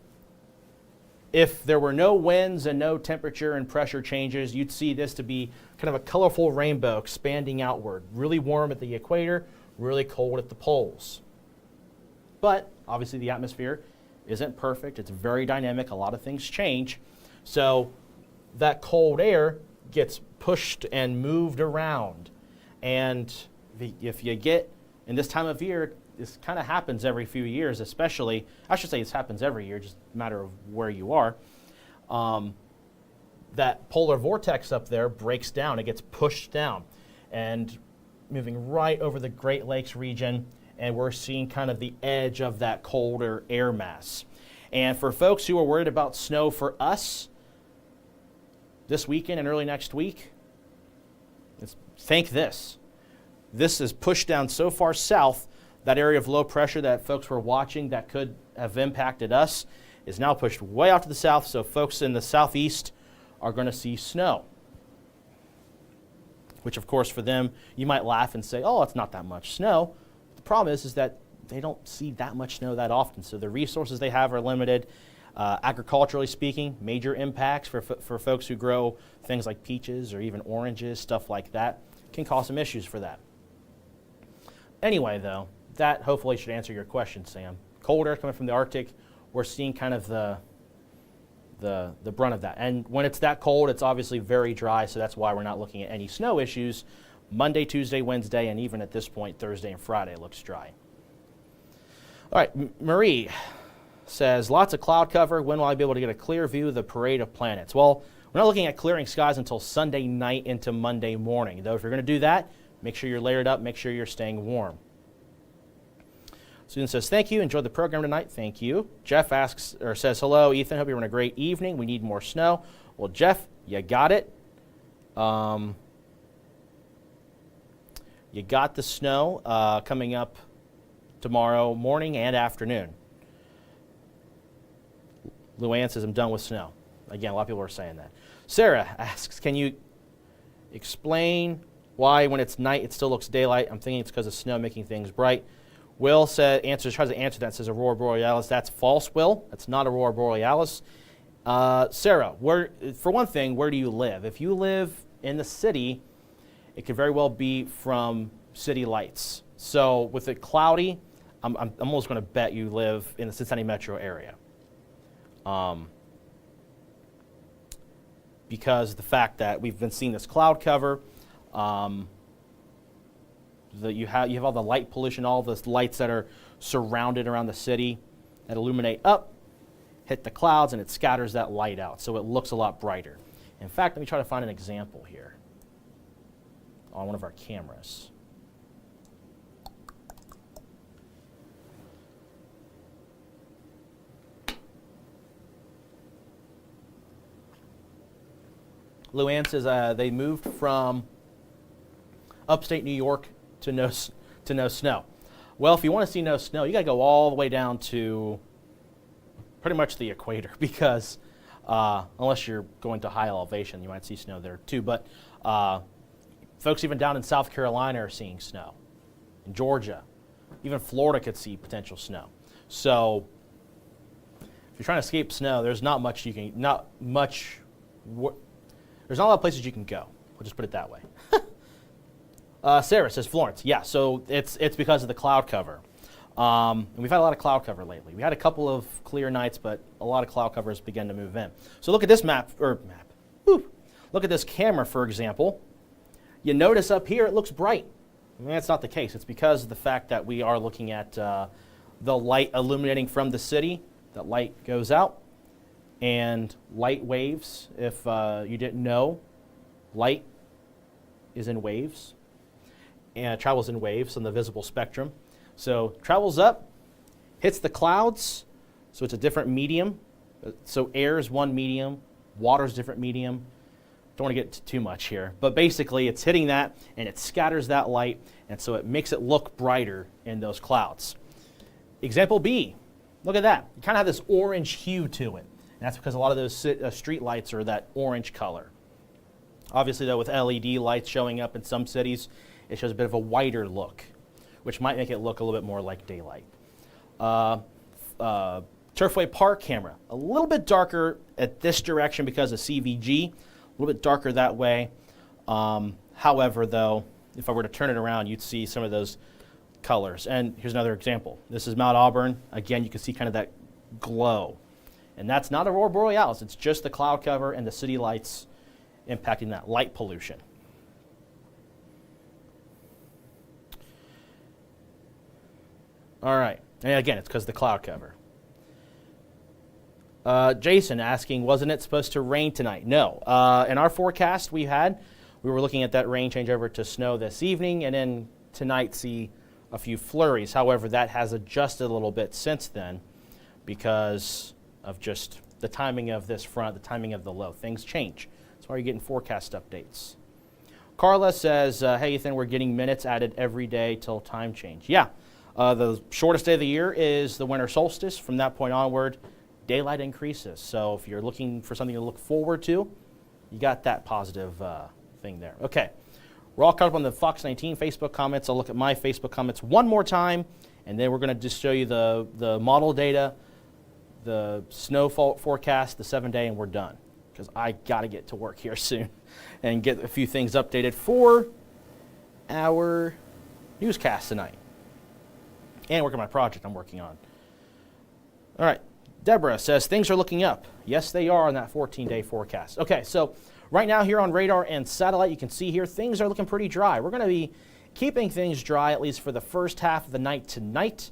if there were no winds and no temperature and pressure changes, you'd see this to be kind of a colorful rainbow expanding outward. Really warm at the equator, really cold at the poles. But obviously the atmosphere isn't perfect. It's very dynamic. A lot of things change. So that cold air gets pushed and moved around. And if you get, in this time of year, this kind of happens every few years, especially, I should say this happens every year, just a matter of where you are. That polar vortex up there breaks down. It gets pushed down and moving right over the Great Lakes region, and we're seeing kind of the edge of that colder air mass. And for folks who are worried about snow for us this weekend and early next week, thank this. This is pushed down so far south, that area of low pressure that folks were watching that could have impacted us is now pushed way out to the south, so folks in the southeast are going to see snow. Which, of course, for them, you might laugh and say, oh, it's not that much snow. The problem is that they don't see that much snow that often, so the resources they have are limited. Agriculturally speaking, major impacts for folks who grow things like peaches or even oranges, stuff like that, can cause some issues for that. Anyway, though, that hopefully should answer your question, Sam. Cold air coming from the Arctic, we're seeing kind of the brunt of that. And when it's that cold, it's obviously very dry, so that's why we're not looking at any snow issues. Monday, Tuesday, Wednesday, and even at this point, Thursday and Friday looks dry. All right, Marie says, lots of cloud cover. When will I be able to get a clear view of the parade of planets? Well, we're not looking at clearing skies until Sunday night into Monday morning. Though if you're going to do that, make sure you're layered up, make sure you're staying warm. Susan says, thank you. Enjoyed the program tonight. Thank you. Jeff asks, or says, hello, Ethan. Hope you're having a great evening. We need more snow. Well, Jeff, you got it. You got the snow coming up tomorrow morning and afternoon. Luann says, I'm done with snow. Again, a lot of people are saying that. Sarah asks, can you explain why when it's night it still looks daylight? I'm thinking it's because of snow making things bright. Will tries to answer that, says Aurora Borealis. That's false, Will. That's not Aurora Borealis. Sarah, for one thing, where do you live? If you live in the city, it could very well be from city lights. So with it cloudy, I'm almost going to bet you live in the Cincinnati metro area. Because of the fact that we've been seeing this cloud cover, you have all the light pollution, all the lights that are surrounded around the city that illuminate up, hit the clouds, and it scatters that light out, so it looks a lot brighter. In fact, let me try to find an example here on one of our cameras. Luann says they moved from upstate New York to no snow. Well, if you want to see no snow, you got to go all the way down to pretty much the equator, because unless you're going to high elevation, you might see snow there too. But folks even down in South Carolina are seeing snow. In Georgia, even Florida could see potential snow. So if you're trying to escape snow, there's not much you can, there's not a lot of places you can go. We'll just put it that way. Sarah says Florence. Yeah, so it's because of the cloud cover. And we've had a lot of cloud cover lately. We had a couple of clear nights, but a lot of cloud covers began to move in. So look at this look at this camera, for example. You notice up here it looks bright. I mean, that's not the case. It's because of the fact that we are looking at the light illuminating from the city. That light goes out, and light waves, if you didn't know, light is in waves, and it travels in waves on the visible spectrum. So travels up, hits the clouds, so it's a different medium. So air is one medium, water is a different medium. Don't want to get too much here, but basically it's hitting that and it scatters that light, and so it makes it look brighter in those clouds. Example B, look at that. You kind of have this orange hue to it, and that's because a lot of those street lights are that orange color. Obviously though, with LED lights showing up in some cities, it shows a bit of a whiter look, which might make it look a little bit more like daylight. Turfway Park camera, a little bit darker at this direction because of CVG, a little bit darker that way. However, though, if I were to turn it around, you'd see some of those colors. And here's another example. This is Mount Auburn. Again, you can see kind of that glow. And that's not Aurora Borealis. It's just the cloud cover and the city lights impacting that light pollution. All right. And again, it's because of the cloud cover. Jason asking, wasn't it supposed to rain tonight? No. In our forecast we were looking at that rain change over to snow this evening, and then tonight see a few flurries. However, that has adjusted a little bit since then because of just the timing of this front, the timing of the low. Things change. That's why you're getting forecast updates. Carla says, hey, Ethan, we're getting minutes added every day till time change. Yeah. The shortest day of the year is the winter solstice. From that point onward, daylight increases. So if you're looking for something to look forward to, you got that positive thing there. Okay, we're all caught up on the Fox 19 Facebook comments. I'll look at my Facebook comments one more time, and then we're going to just show you the model data, the snowfall forecast, the 7-day, and we're done. Because I got to get to work here soon and get a few things updated for our newscast tonight. And work on my project I'm working on. All right. Deborah says things are looking up. Yes, they are on that 14-day forecast. Okay, so right now here on radar and satellite, you can see here things are looking pretty dry. We're going to be keeping things dry at least for the first half of the night tonight.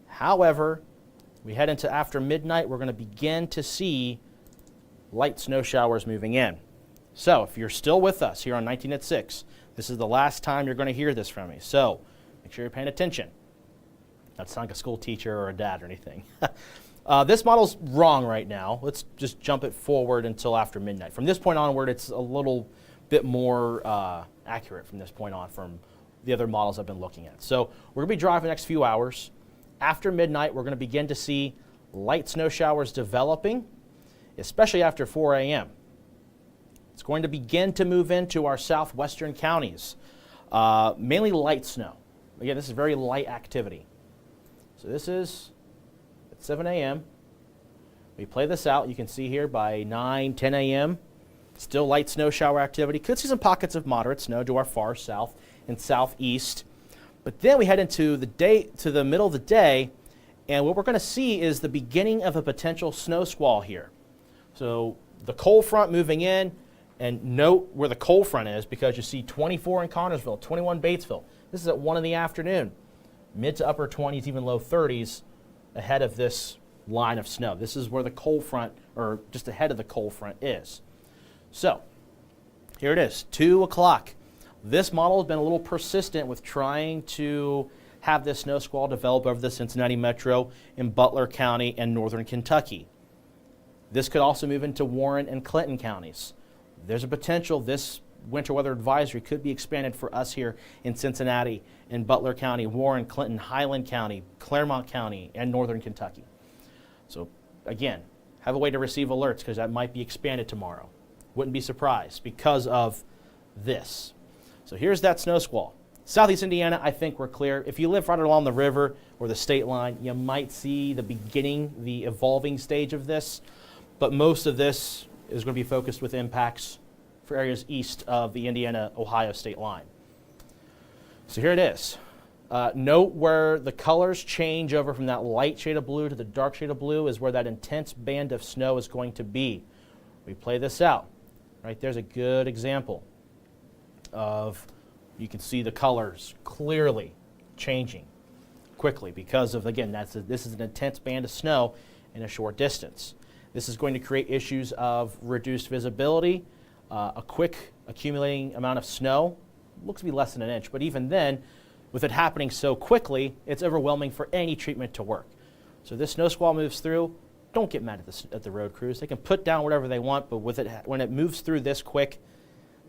However, we head into after midnight, we're going to begin to see light snow showers moving in. So if you're still with us here on 19atSIX, this is the last time you're going to hear this from me. So make sure you're paying attention. Not sound like a school teacher or a dad or anything. This model's wrong right now. Let's just jump it forward until after midnight. From this point onward, it's a little bit more accurate from this point on from the other models I've been looking at. So we're going to be dry for the next few hours. After midnight, we're going to begin to see light snow showers developing, especially after 4 a.m. It's going to begin to move into our southwestern counties, mainly light snow. Again, this is very light activity. So this is at 7 a.m. We play this out. You can see here by 9, 10 a.m. Still light snow shower activity. Could see some pockets of moderate snow to our far south and southeast. But then we head into the middle of the day, and what we're going to see is the beginning of a potential snow squall here. So the cold front moving in, and note where the cold front is because you see 24 in Connersville, 21 Batesville. This is at 1 in the afternoon. Mid to upper 20s, even low 30s ahead of this line of snow. This is where the cold front, or just ahead of the cold front is. So here it is, 2 o'clock. This model has been a little persistent with trying to have this snow squall develop over the Cincinnati metro in Butler County and northern Kentucky. This could also move into Warren and Clinton counties. There's a potential this winter weather advisory could be expanded for us here in Cincinnati, in Butler County, Warren, Clinton, Highland County, Claremont County, and northern Kentucky. So again, have a way to receive alerts because that might be expanded tomorrow. Wouldn't be surprised because of this. So here's that snow squall. Southeast Indiana, I think we're clear. If you live right along the river or the state line, you might see the beginning, the evolving stage of this. But most of this is going to be focused with impacts for areas east of the Indiana-Ohio state line. So here it is. Note where the colors change over from that light shade of blue to the dark shade of blue is where that intense band of snow is going to be. We play this out. Right there's a good example of, you can see the colors clearly changing quickly because of, again, this is an intense band of snow in a short distance. This is going to create issues of reduced visibility, a quick accumulating amount of snow, looks to be less than an inch, but even then, with it happening so quickly, it's overwhelming for any treatment to work. So this snow squall moves through. Don't get mad at the road crews. They can put down whatever they want, but with it, when it moves through this quick,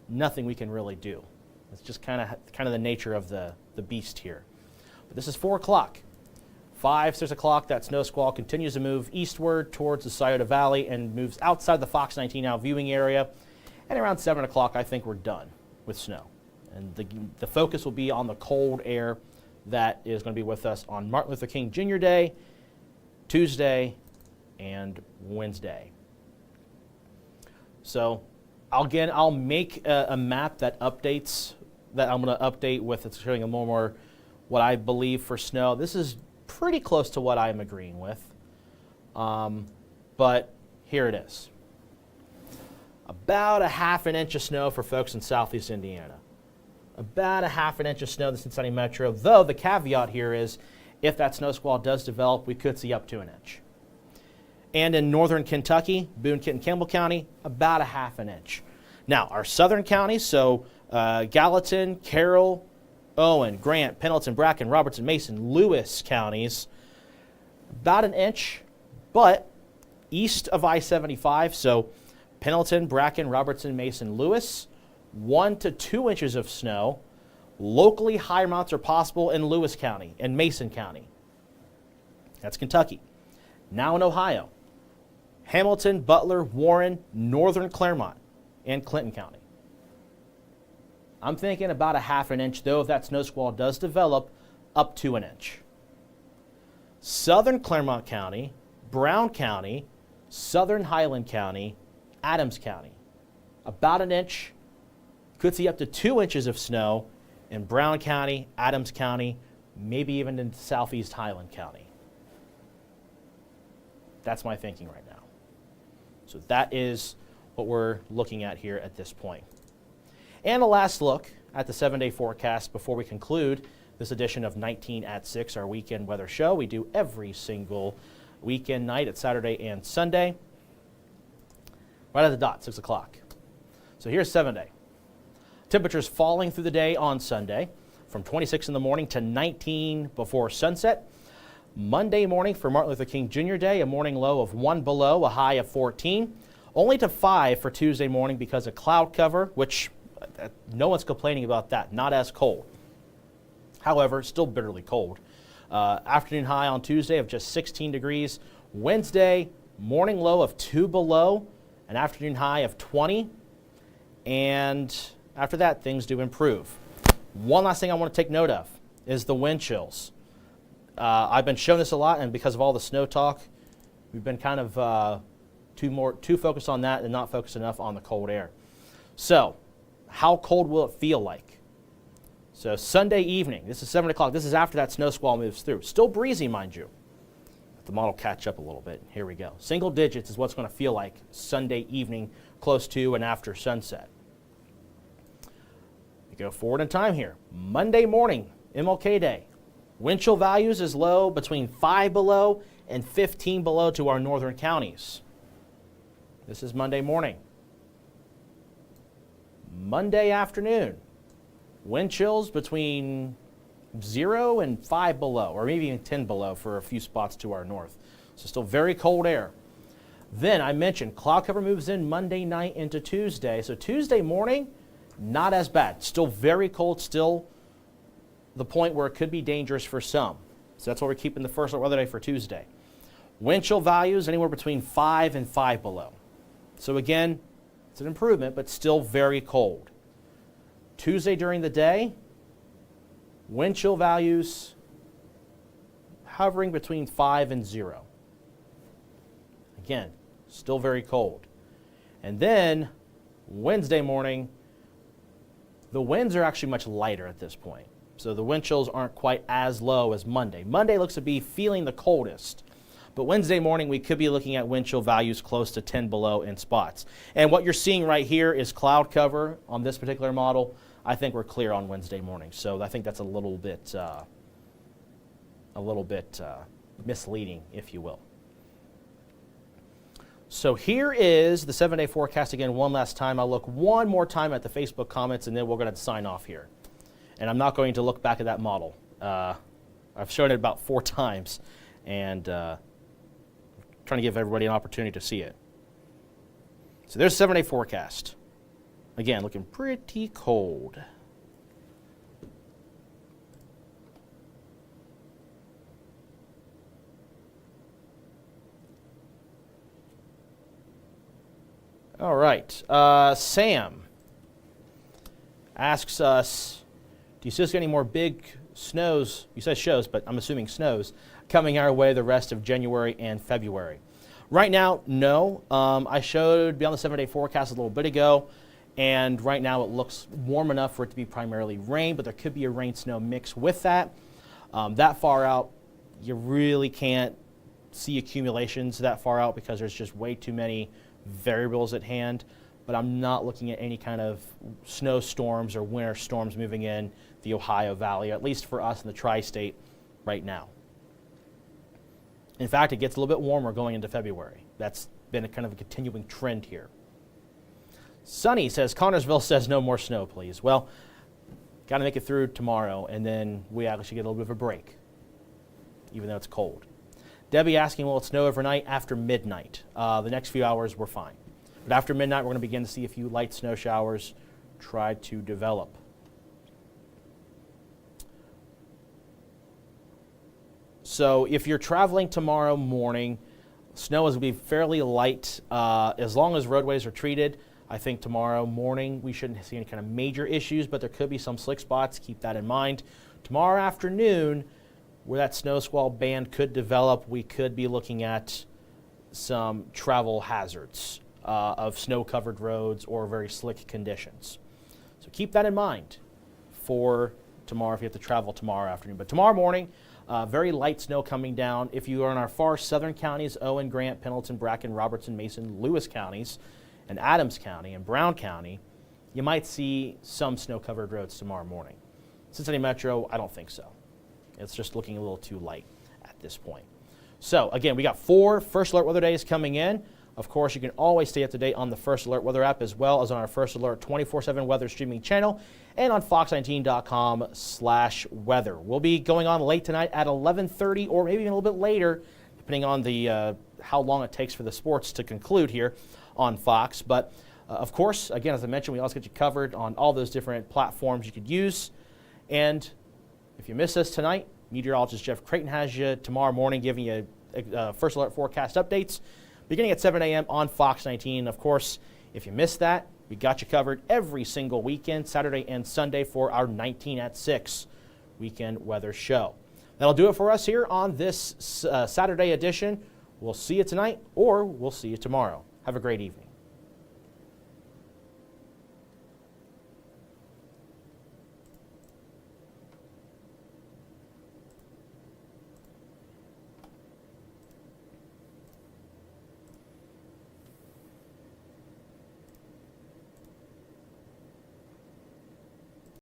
nothing we can really do. It's just kind of the nature of the beast here. But this is 4 o'clock. 5, 6 o'clock, that snow squall continues to move eastward towards the Scioto Valley and moves outside the Fox 19 now viewing area. And around 7 o'clock, I think we're done with snow. And the focus will be on the cold air that is going to be with us on Martin Luther King Jr. Day, Tuesday, and Wednesday. So I'll make a map that updates, that I'm going to update with, it's showing a more what I believe for snow. This is pretty close to what I'm agreeing with, but here it is. About a half an inch of snow for folks in southeast Indiana. About a half an inch of snow in the Cincinnati metro, though the caveat here is if that snow squall does develop, we could see up to an inch. And in northern Kentucky, Boone, Kenton, Campbell County, about a half an inch. Now, our southern counties, so Gallatin, Carroll, Owen, Grant, Pendleton, Bracken, Robertson, Mason, Lewis counties, about an inch, but east of I-75, so Pendleton, Bracken, Robertson, Mason, Lewis, 1 to 2 inches of snow. Locally, higher amounts are possible in Lewis County and Mason County. That's Kentucky. Now in Ohio, Hamilton, Butler, Warren, northern Claremont, and Clinton County. I'm thinking about a half an inch, though, if that snow squall does develop, up to an inch. Southern Claremont County, Brown County, southern Highland County, Adams County. About an inch, could see up to 2 inches of snow in Brown County, Adams County, maybe even in southeast Highland County. That's my thinking right now. So that is what we're looking at here at this point. And a last look at the 7-day forecast before we conclude this edition of 19atSIX, our weekend weather show. We do every single weekend night at Saturday and Sunday. Right at the dot, 6 o'clock. So here's 7-day. Temperatures falling through the day on Sunday from 26 in the morning to 19 before sunset. Monday morning for Martin Luther King Jr. Day, a morning low of 1 below, a high of 14. Only to 5 for Tuesday morning because of cloud cover, which no one's complaining about that, not as cold. However, still bitterly cold. Afternoon high on Tuesday of just 16 degrees. Wednesday, morning low of 2 below, an afternoon high of 20. And after that, things do improve. One last thing I want to take note of is the wind chills. I've been showing this a lot, and because of all the snow talk, we've been kind of too focused on that and not focused enough on the cold air. So, how cold will it feel like? So Sunday evening, this is 7 o'clock. This is after that snow squall moves through. Still breezy, mind you. Let the model catch up a little bit. Here we go. Single digits is what's going to feel like Sunday evening, close to and after sunset. We go forward in time here. Monday morning, MLK Day. Wind chill values is low between 5 below and 15 below to our northern counties. This is Monday morning. Monday afternoon. Wind chills between 0 and 5 below, or maybe even 10 below for a few spots to our north. So still very cold air. Then I mentioned cloud cover moves in Monday night into Tuesday. So Tuesday morning, not as bad. Still very cold, still the point where it could be dangerous for some. So that's why we're keeping the first weather day for Tuesday. Wind chill values anywhere between 5 and 5 below. So again, it's an improvement, but still very cold. Tuesday during the day, wind chill values hovering between 5 and 0. Again, still very cold. And then Wednesday morning, the winds are actually much lighter at this point. So the wind chills aren't quite as low as Monday. Monday looks to be feeling the coldest. But Wednesday morning, we could be looking at wind chill values close to 10 below in spots. And what you're seeing right here is cloud cover on this particular model. I think we're clear on Wednesday morning. So I think that's a little bit misleading, if you will. So here is the 7-day forecast again one last time. I'll look one more time at the Facebook comments, and then we're going to sign off here. And I'm not going to look back at that model. I've shown it about 4 times, and trying to give everybody an opportunity to see it. So there's 7-day forecast. Again, looking pretty cold. All right. Sam asks us, do you see any more big snows? You said shows, but I'm assuming snows coming our way the rest of January and February. Right now, no. I showed beyond the 7-day forecast a little bit ago, and right now it looks warm enough for it to be primarily rain, but there could be a rain-snow mix with that. That far out, you really can't see accumulations that far out because there's just way too many variables at hand. But I'm not looking at any kind of snowstorms or winter storms moving in the Ohio Valley, at least for us in the tri-state right now. In fact, it gets a little bit warmer going into February. That's been a kind of a continuing trend here. Sunny says, Connorsville says no more snow, please. Well, got to make it through tomorrow, and then we actually get a little bit of a break, even though it's cold. Debbie asking, will it snow overnight? After midnight. The next few hours, we're fine. But after midnight, we're going to begin to see a few light snow showers try to develop. So if you're traveling tomorrow morning, snow is going to be fairly light. As long as roadways are treated, I think tomorrow morning we shouldn't see any kind of major issues, but there could be some slick spots. Keep that in mind. Tomorrow afternoon, where that snow squall band could develop, we could be looking at some travel hazards of snow-covered roads or very slick conditions. So keep that in mind for tomorrow if you have to travel tomorrow afternoon. But tomorrow morning, very light snow coming down. If you are in our far southern counties, Owen, Grant, Pendleton, Bracken, Robertson, Mason, Lewis counties, and Adams County and Brown County, you might see some snow-covered roads tomorrow morning. Cincinnati Metro, I don't think so. It's just looking a little too light at this point. So again, we got 4 First Alert weather days coming in. Of course, you can always stay up to date on the First Alert weather app as well as on our First Alert 24/7 weather streaming channel and on fox19.com/weather. We'll be going on late tonight at 11:30 or maybe even a little bit later, depending on the how long it takes for the sports to conclude here on Fox. But of course, again, as I mentioned, we also get you covered on all those different platforms you could use. And if you miss us tonight, meteorologist Jeff Creighton has you tomorrow morning giving you First Alert forecast updates beginning at 7 a.m. on Fox 19. Of course, if you missed that, we got you covered every single weekend, Saturday and Sunday, for our 19 at 6 weekend weather show. That'll do it for us here on this Saturday edition. We'll see you tonight, or we'll see you tomorrow. Have a great evening.